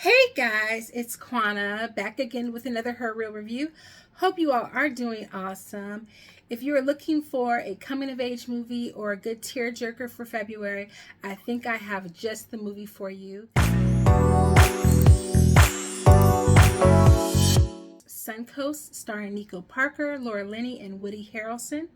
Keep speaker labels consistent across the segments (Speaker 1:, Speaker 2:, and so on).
Speaker 1: Hey guys, it's Quana back again with another Her Real review. Hope you all are doing awesome. If you are looking for a coming of age movie or a good tearjerker for February, I think I have just the movie for you. Suncoast, starring Nico Parker, Linney, and Woody Harrelson.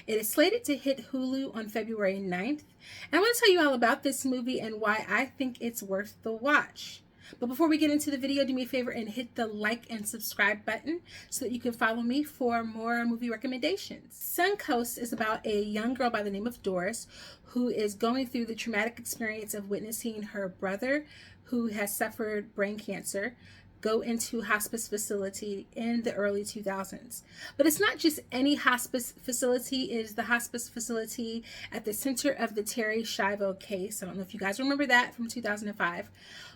Speaker 1: It is slated to hit Hulu on February 9th. And I want to tell you all about this movie and why I think it's worth the watch. But before we get into the video, do me a favor and hit the like and subscribe button so that you can follow me for more movie recommendations. Suncoast is about a young girl by the name of Doris who is going through the traumatic experience of witnessing her brother, who has suffered brain cancer, go into hospice facility in the early 2000s. But it's not just any hospice facility, it is the hospice facility at the center of the Terry Schiavo case. I don't know if you guys remember that from 2005.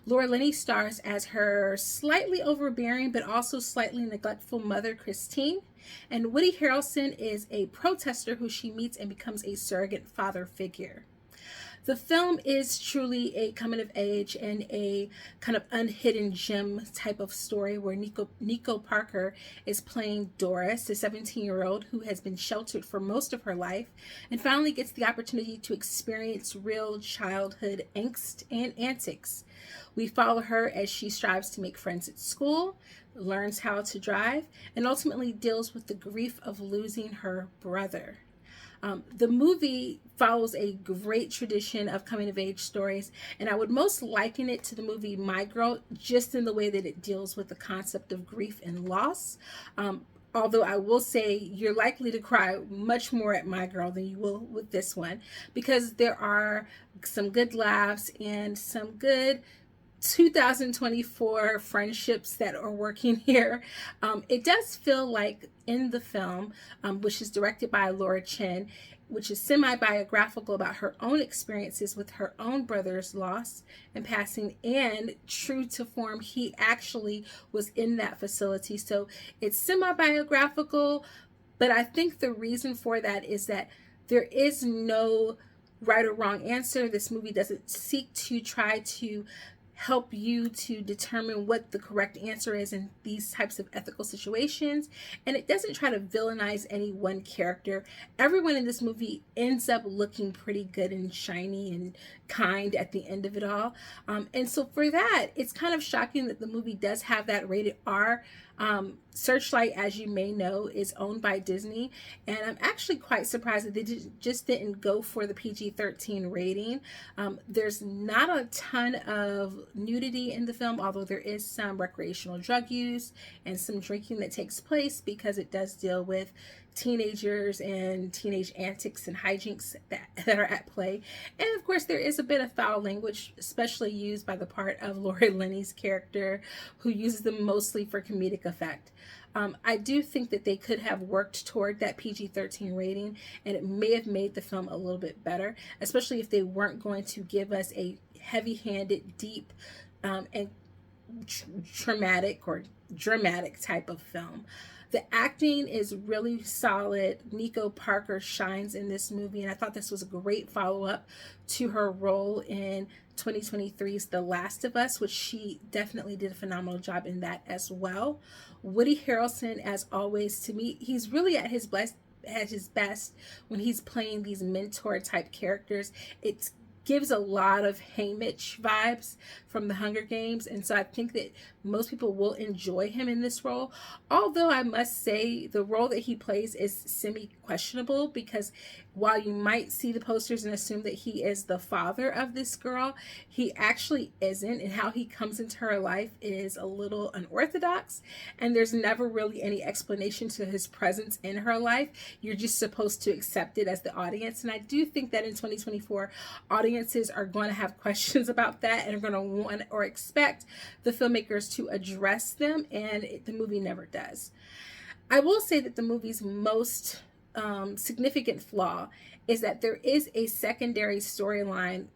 Speaker 1: Linney stars as her slightly overbearing but also slightly neglectful mother, Christine. And Woody Harrelson is a protester who she meets and becomes a surrogate father figure. The film is truly a coming of age and a kind of unhidden gem type of story where Nico Parker is playing Doris, a 17-year-old who has been sheltered for most of her life and finally gets the opportunity to experience real childhood angst and antics. We follow her as she strives to make friends at school, learns how to drive, and ultimately deals with the grief of losing her brother. The movie follows a great tradition of coming of age stories, and I would most liken it to the movie My Girl, just in the way that it deals with the concept of grief and loss. Although I will say you're likely to cry much more at My Girl than you will with this one, because there are some good laughs and some good 2024 friendships that are working here. It does feel like in the film, which is directed by Laura Chen, which is semi-biographical about her own experiences with her own brother's loss and passing, and true to form, he actually was in that facility. So it's semi-biographical, but I think the reason for that is that there is no right or wrong answer. This movie doesn't seek to try to help you to determine what the correct answer is in these types of ethical situations, and it doesn't try to villainize any one character. Everyone in this movie ends up looking pretty good and shiny and kind at the end of it all, and so for that, it's kind of shocking that the movie does have that rated R. Searchlight, as you may know, is owned by Disney, and I'm actually quite surprised that they just didn't go for the PG-13 rating. There's not a ton of nudity in the film, although there is some recreational drug use and some drinking that takes place, because it does deal with teenagers and teenage antics and hijinks that are at play. And of course, there is a bit of foul language, especially used by the part of Linney's character, who uses them mostly for comedic effect. I do think that they could have worked toward that PG-13 rating, and it may have made the film a little bit better, especially if they weren't going to give us a heavy-handed, deep, and traumatic or dramatic type of film. The acting is really solid. Nico Parker shines in this movie, and I thought this was a great follow-up to her role in 2023's The Last of Us, which she definitely did a phenomenal job in that as well. Woody Harrelson, as always, to me, he's really at his best when he's playing these mentor type characters. It gives a lot of Haymitch vibes from the Hunger Games, and so I think that most people will enjoy him in this role. Although I must say the role that he plays is semi-questionable, because while you might see the posters and assume that he is the father of this girl, he actually isn't, and how he comes into her life is a little unorthodox, and there's never really any explanation to his presence in her life. You're just supposed to accept it as the audience, and I do think that in 2024, audiences are going to have questions about that and are going to want or expect the filmmakers to address them, and the movie never does. I will say that the movie's most significant flaw is that there is a secondary storyline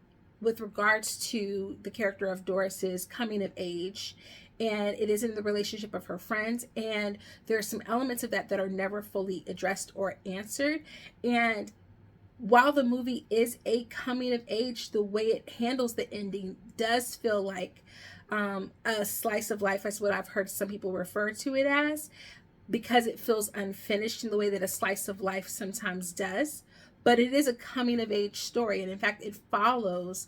Speaker 1: with regards to the character of Doris's coming of age, and it is in the relationship of her friends, and there are some elements of that that are never fully addressed or answered. And while the movie is a coming of age, the way it handles the ending does feel like a slice of life, is what I've heard some people refer to it as, because it feels unfinished in the way that a slice of life sometimes does. But it is a coming of age story. And in fact, it follows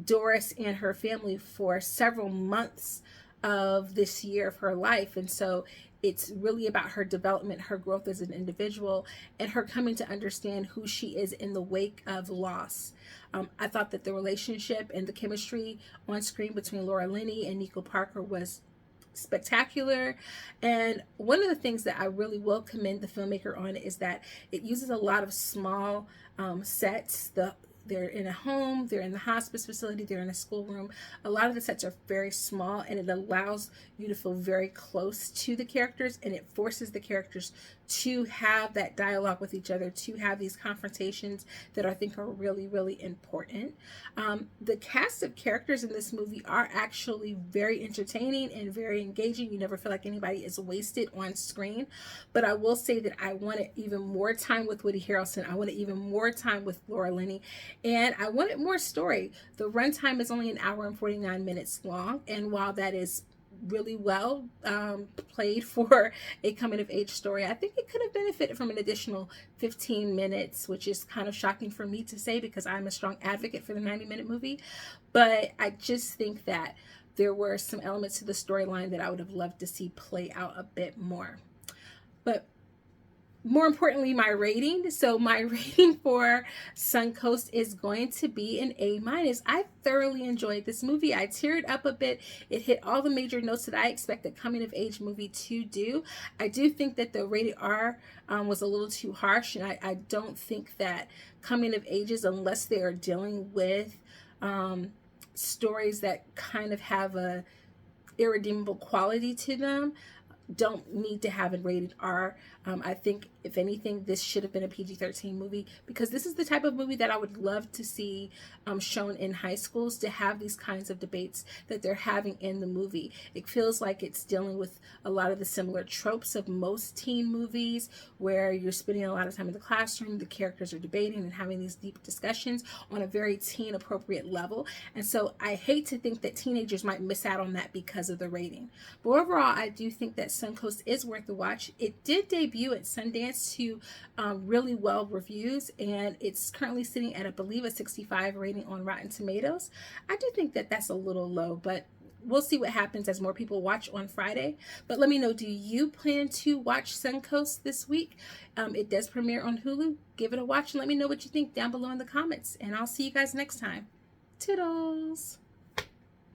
Speaker 1: Doris and her family for several months of this year of her life. And so it's really about her development, her growth as an individual, and her coming to understand who she is in the wake of loss. I thought that the relationship and the chemistry on screen between Linney and Nico Parker was spectacular. And one of the things that I really will commend the filmmaker on is that it uses a lot of small sets. They're in a home, they're in the hospice facility, they're in a schoolroom. A lot of the sets are very small, and it allows you to feel very close to the characters, and it forces the characters to have that dialogue with each other, to have these confrontations that I think are really, really important. The cast of characters in this movie are actually very entertaining and very engaging. You never feel like anybody is wasted on screen. But I will say that I wanted even more time with Woody Harrelson. I wanted even more time with Linney. And I wanted more story. The runtime is only 1 hour and 49 minutes long. And while that is really well played for a coming of age story, I think it could have benefited from an additional 15 minutes, which is kind of shocking for me to say because I'm a strong advocate for the 90-minute movie. But I just think that there were some elements to the storyline that I would have loved to see play out a bit more. But more importantly, my rating. So my rating for Suncoast is going to be an A-. I thoroughly enjoyed this movie. I teared up a bit. It hit all the major notes that I expect a coming of age movie to do. I do think that the rated R was a little too harsh, and I don't think that coming of ages, unless they are dealing with stories that kind of have a irredeemable quality to them, don't need to have it rated R. I think, if anything, this should have been a PG-13 movie, because this is the type of movie that I would love to see shown in high schools, to have these kinds of debates that they're having in the movie. It feels like it's dealing with a lot of the similar tropes of most teen movies, where you're spending a lot of time in the classroom, the characters are debating and having these deep discussions on a very teen appropriate level. And so I hate to think that teenagers might miss out on that because of the rating. But overall, I do think that Suncoast is worth the watch. It did debut at Sundance to really well reviews, and it's currently sitting at, I believe, a 65 rating on Rotten Tomatoes. I do think that that's a little low, but we'll see what happens as more people watch on Friday. But let me know, do you plan to watch Suncoast this week? It does premiere on Hulu. Give it a watch and let me know what you think down below in the comments, and I'll see you guys next time. Toodles!